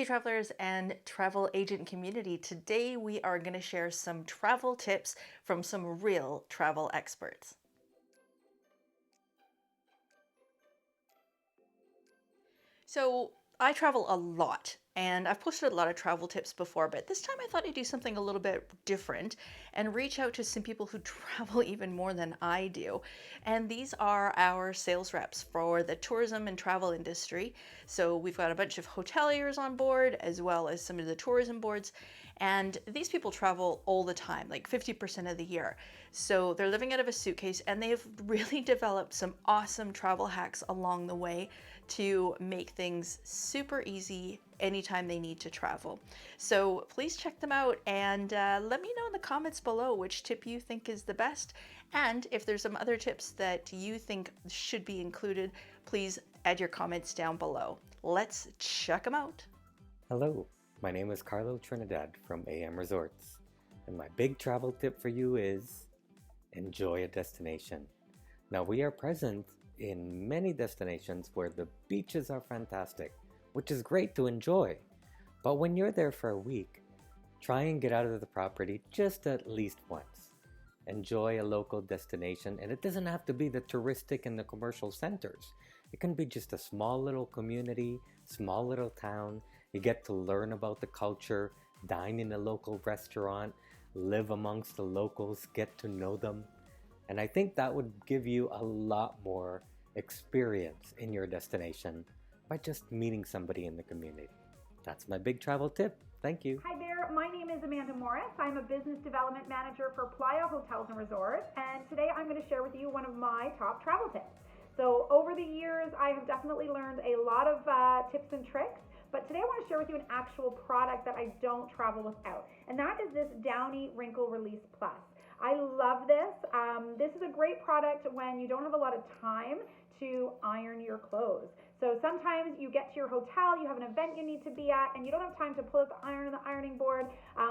Hey travelers and travel agent community, today we are going to share some travel tips from some real travel experts. So I travel a lot and I've posted a lot of travel tips before, but this time I thought I'd do something a little bit different and reach out to some people who travel even more than I do. And these are our sales reps for the tourism and travel industry. So we've got a bunch of hoteliers on board as well as some of the tourism boards. And these people travel all the time, like 50% of the year. So they're living out of a suitcase and they've really developed some awesome travel hacks along the way to make things super easy anytime they need to travel. So please check them out and let me know in the comments below which tip you think is the best. And if there's some other tips that you think should be included, please add your comments down below. Let's check them out. Hello, my name is Carlo Trinidad from AM Resorts, and my big travel tip for you is enjoy a destination. Now, we are present in many destinations where the beaches are fantastic, which is great to enjoy. But when you're there for a week, try and get out of the property just at least once. Enjoy a local destination, and it doesn't have to be the touristic and the commercial centers. It can be just a small little community, small little town. You get to learn about the culture, dine in a local restaurant, live amongst the locals, get to know them. And I think that would give you a lot more experience in your destination by just meeting somebody in the community. That's my big travel tip. Thank you. Hi there, my name is Amanda Morris. I'm a business development manager for Playa Hotels and Resorts, and today I'm going to share with you one of my top travel tips. So over the years, I have definitely learned a lot of tips and tricks, but today I want to share with you an actual product that I don't travel without, and that is this Downy Wrinkle Release Plus. I love this. This is a great product when you don't have a lot of time to iron your clothes. So sometimes you get to your hotel, you have an event you need to be at, and you don't have time to pull out the iron on the ironing board,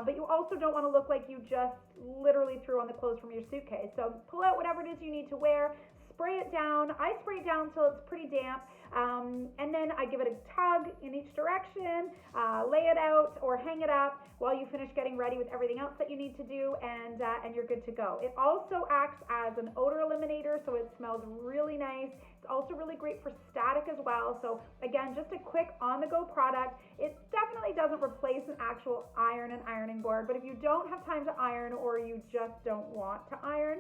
but you also don't want to look like you just literally threw on the clothes from your suitcase. So pull out whatever it is you need to wear, spray it down. I spray it down until it's pretty damp, and then I give it a tug in each direction, lay it out or hang it up while you finish getting ready with everything else that you need to do, and you're good to go. It also acts as an odor eliminator, so it smells really nice. It's also really great for static as well. So again, just a quick on-the-go product. It definitely doesn't replace an actual iron and ironing board, but if you don't have time to iron or you just don't want to iron,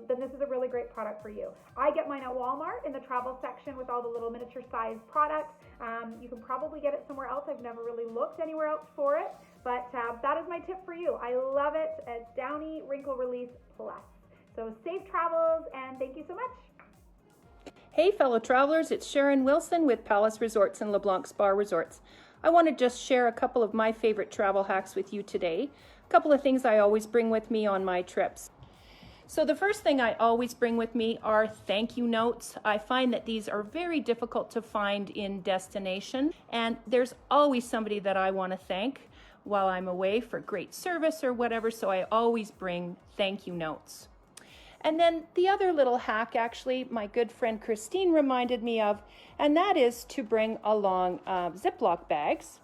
then this is a really great product for you. I get mine at Walmart in the travel section with all the little miniature sized products. You can probably get it somewhere else. I've never really looked anywhere else for it, but that is my tip for you. I love it. It's Downy Wrinkle Release Plus. So safe travels and thank you so much. Hey fellow travelers, it's Sharon Wilson with Palace Resorts and LeBlanc Spa Resorts. I want to just share a couple of my favorite travel hacks with you today. A couple of things I always bring with me on my trips. So the first thing I always bring with me are thank you notes. I find that these are very difficult to find in destination, and there's always somebody that I want to thank while I'm away for great service or whatever, so I always bring thank you notes. And then the other little hack, actually, my good friend Christine reminded me of, and that is to bring along Ziploc bags.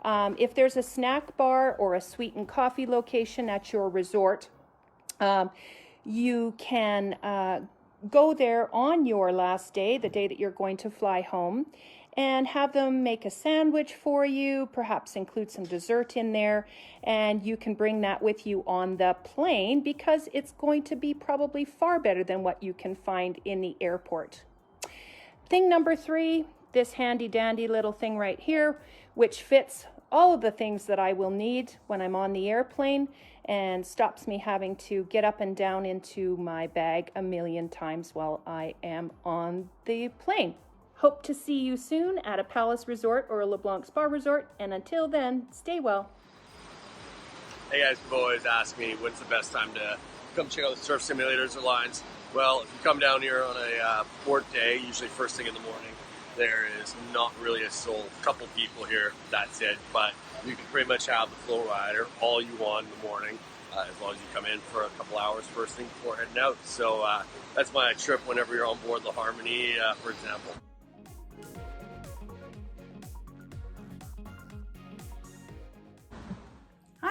If there's a snack bar or a sweetened coffee location at your resort, you can go there on your last day, the day that you're going to fly home, and have them make a sandwich for you, perhaps include some dessert in there, and you can bring that with you on the plane because it's going to be probably far better than what you can find in the airport. Thing number 3, this handy dandy little thing right here, which fits all of the things that I will need when I'm on the airplane and stops me having to get up and down into my bag a million times while I am on the plane. Hope to see you soon at a Palace Resort or a LeBlanc Spa Resort, and until then, stay well. Hey guys, people always ask me when's the best time to come check out the surf simulators or lines. Well, if you come down here on a port day, usually first thing in the morning, there is not really a soul, couple people here, that's it. But you can pretty much have the flow rider all you want in the morning, as long as you come in for a couple hours first thing before heading out. So that's my trip whenever you're on board the Harmony, for example.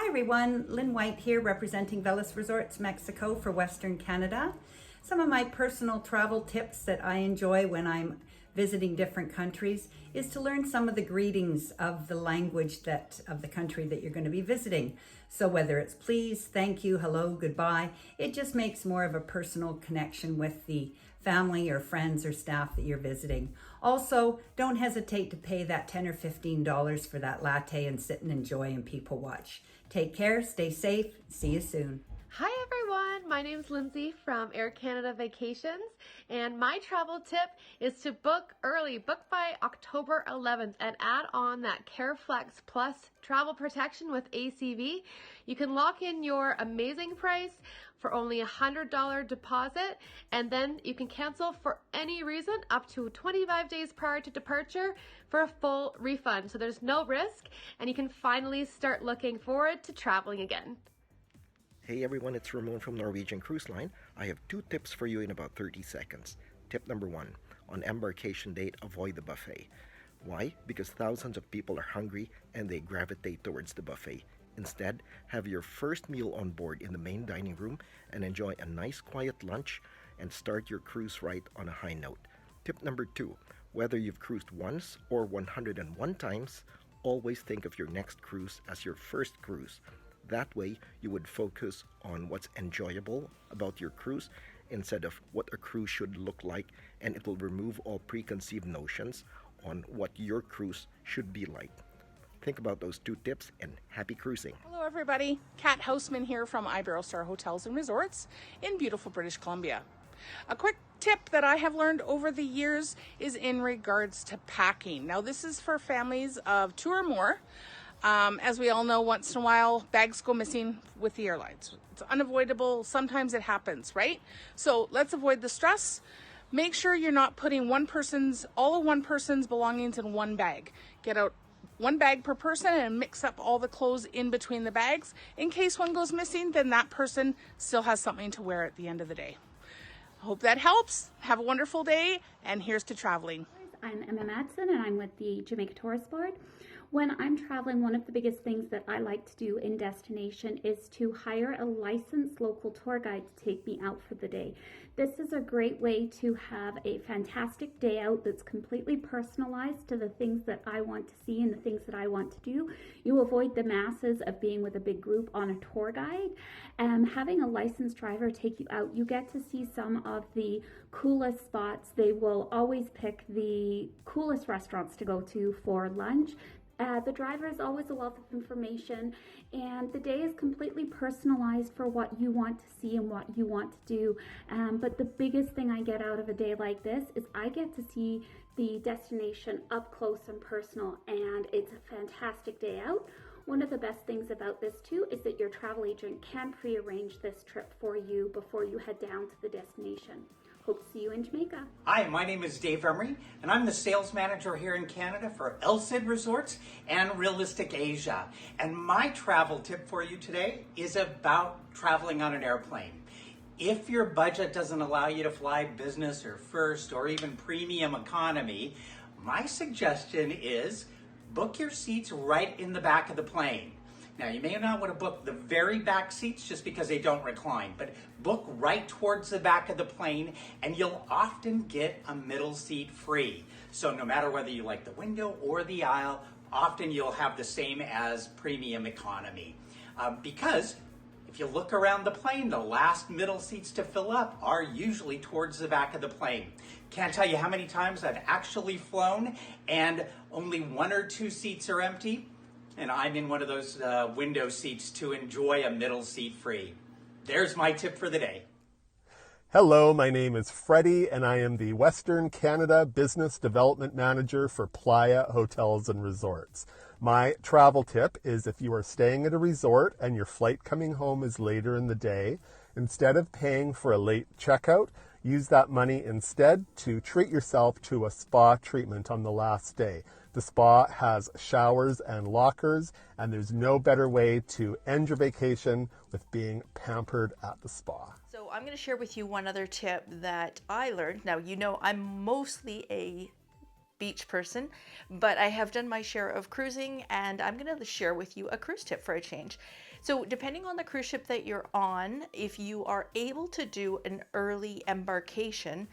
Hi everyone, Lynn White here representing Velas Resorts Mexico for Western Canada. Some of my personal travel tips that I enjoy when I'm visiting different countries is to learn some of the greetings of the language of the country that you're going to be visiting. So whether it's please, thank you, hello, goodbye, it just makes more of a personal connection with the family or friends or staff that you're visiting. Also, don't hesitate to pay that $10 or $15 for that latte and sit and enjoy and people watch. Take care, stay safe, see you soon. Hi everyone, my name is Lindsey from Air Canada Vacations, and my travel tip is to book early. Book by October 11th and add on that CareFlex Plus travel protection with ACV. You can lock in your amazing price for only $100 deposit, and then you can cancel for any reason up to 25 days prior to departure for a full refund. So there's no risk, and you can finally start looking forward to traveling again. Hey everyone, it's Ramon from Norwegian Cruise Line. I have 2 tips for you in about 30 seconds. Tip number 1, on embarkation date, avoid the buffet. Why? Because thousands of people are hungry and they gravitate towards the buffet. Instead, have your first meal on board in the main dining room and enjoy a nice quiet lunch and start your cruise right on a high note. Tip number 2, whether you've cruised once or 101 times, always think of your next cruise as your first cruise. That way, you would focus on what's enjoyable about your cruise instead of what a cruise should look like, and it will remove all preconceived notions on what your cruise should be like. Think about those 2 tips and happy cruising. Hello everybody, Kat Houseman here from Iberostar Hotels and Resorts in beautiful British Columbia. A quick tip that I have learned over the years is in regards to packing. Now this is for families of 2 or more. As we all know, once in a while, bags go missing with the airlines. It's unavoidable. Sometimes it happens, right? So let's avoid the stress. Make sure you're not putting all of one person's belongings in one bag. Get out 1 bag per person and mix up all the clothes in between the bags. In case one goes missing, then that person still has something to wear at the end of the day. Hope that helps. Have a wonderful day, and here's to traveling. I'm Emma Madsen, and I'm with the Jamaica Tourist Board. When I'm traveling, one of the biggest things that I like to do in destination is to hire a licensed local tour guide to take me out for the day. This is a great way to have a fantastic day out that's completely personalized to the things that I want to see and the things that I want to do. You avoid the masses of being with a big group on a tour guide. Having a licensed driver take you out, you get to see some of the coolest spots. They will always pick the coolest restaurants to go to for lunch. The driver is always a wealth of information, and the day is completely personalized for what you want to see and what you want to do. But the biggest thing I get out of a day like this is I get to see the destination up close and personal, and it's a fantastic day out. One of the best things about this too is that your travel agent can pre-arrange this trip for you before you head down to the destination. Hope to see you in Jamaica. Hi, my name is Dave Emery, and I'm the sales manager here in Canada for LCID Resorts and Realistic Asia. And my travel tip for you today is about traveling on an airplane. If your budget doesn't allow you to fly business or first or even premium economy, my suggestion is book your seats right in the back of the plane. Now, you may not want to book the very back seats just because they don't recline, but book right towards the back of the plane and you'll often get a middle seat free. So no matter whether you like the window or the aisle, often you'll have the same as premium economy. Because if you look around the plane, the last middle seats to fill up are usually towards the back of the plane. Can't tell you how many times I've actually flown and only 1 or 2 seats are empty. And I'm in one of those window seats to enjoy a middle seat free. There's my tip for the day. Hello, my name is Freddy, and I am the Western Canada Business Development Manager for Playa Hotels and Resorts. My travel tip is if you are staying at a resort and your flight coming home is later in the day, instead of paying for a late checkout, use that money instead to treat yourself to a spa treatment on the last day. The spa has showers and lockers, and there's no better way to end your vacation with being pampered at the spa. So I'm going to share with you one other tip that I learned. Now, you know, I'm mostly a beach person, but I have done my share of cruising, and I'm going to share with you a cruise tip for a change. So depending on the cruise ship that you're on, if you are able to do an early embarkation,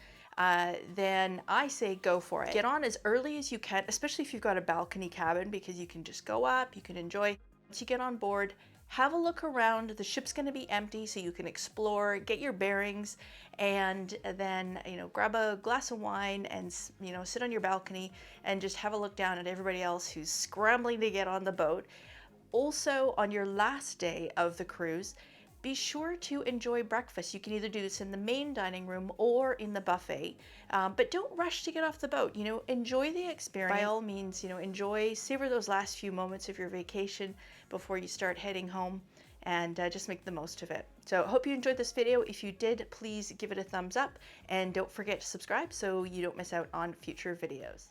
then I say go for it. Get on as early as you can, especially if you've got a balcony cabin, because you can just go up, you can enjoy. Once you get on board, have a look around. The ship's going to be empty, so you can explore, get your bearings, and then, you know, grab a glass of wine and, you know, sit on your balcony and just have a look down at everybody else who's scrambling to get on the boat. Also, on your last day of the cruise, be sure to enjoy breakfast. You can either do this in the main dining room or in the buffet, but don't rush to get off the boat. You know, enjoy the experience. By all means, you know, savor those last few moments of your vacation before you start heading home, and just make the most of it. So I hope you enjoyed this video. If you did, please give it a thumbs up, and don't forget to subscribe so you don't miss out on future videos.